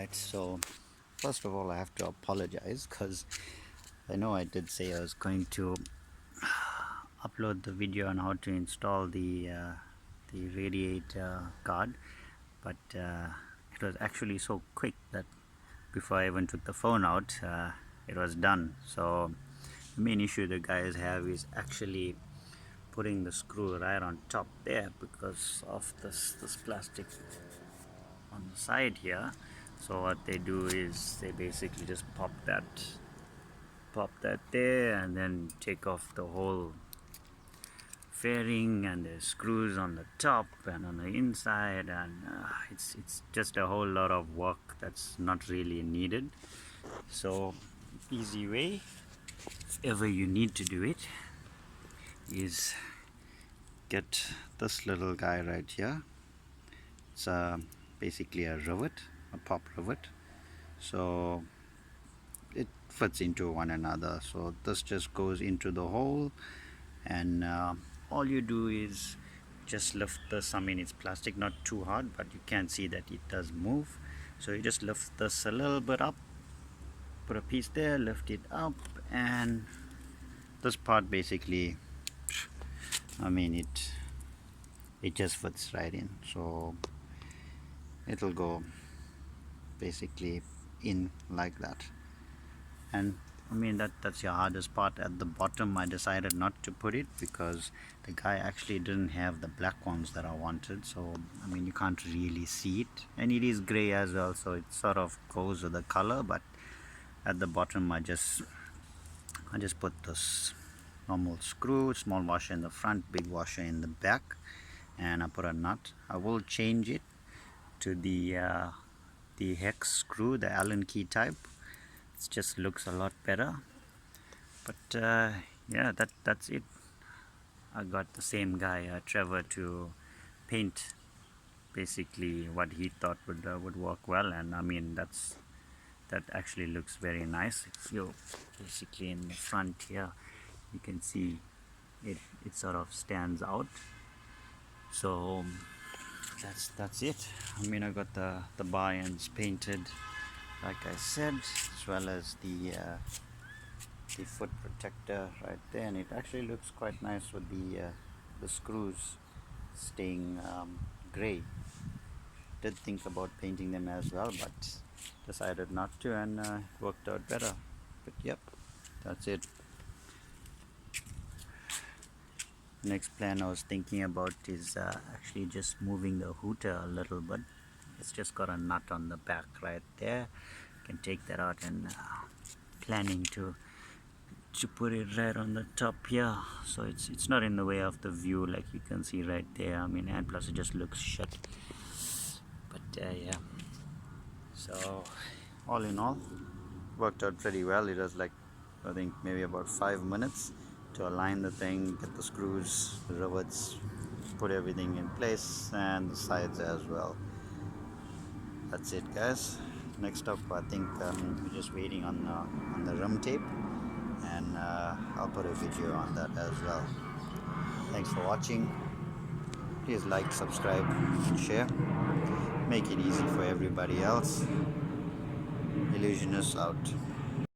Alright, so first of all I have to apologize because I know I did say I was going to upload the video on how to install the Radiator card, but it was actually so quick that before I even took the phone out, it was done. So the main issue the guys have is actually putting the screw right on top there because of this plastic on the side here. So what they do is they basically just pop that there and then take off the whole fairing, and there's screws on the top and on the inside, and it's just a whole lot of work that's not really needed. So easy way, if ever you need to do it, is get this little guy right here. It's basically a rivet, a pop rivet, so it fits into one another. So this just goes into the hole, and all you do is just lift this. I mean, it's plastic, not too hard, but you can see that it does move. So you just lift this a little bit up, put a piece there, lift it up, and this part basically, I mean, it just fits right in. So it'll go basically in like that. And I mean, that's your hardest part. At the bottom I decided not to put it because the guy actually didn't have the black ones that I wanted, so I mean you can't really see it, and it is gray as well, so it sort of goes with the color. But at the bottom I just put this normal screw, small washer in the front, big washer in the back, and I put a nut. I will change it to the hex screw, the Allen key type. It just looks a lot better. But yeah, that's it. I got the same guy, Trevor, to paint basically what he thought would work well, and I mean that actually looks very nice. If you're basically in the front here, you can see it sort of stands out. So that's it. I mean, I got the bar ends painted like I said, as well as the foot protector right there, and it actually looks quite nice with the screws staying gray. Did think about painting them as well, but decided not to, and worked out better. But yep, that's it. Next plan I was thinking about is actually just moving the hooter a little bit. It's just got a nut on the back right there. You can take that out, and planning to put it right on the top here, so it's not in the way of the view, like you can see right there. I mean, and plus it just looks shut. But yeah, so all in all, worked out pretty well. It was like, I think maybe about 5 minutes to align the thing, get the screws, the rivets, put everything in place, and the sides as well. That's it, guys. Next up, I think we're just waiting on the rim tape, and I'll put a video on that as well. Thanks for watching. Please like, subscribe, and share. Make it easy for everybody else. Illusionist out.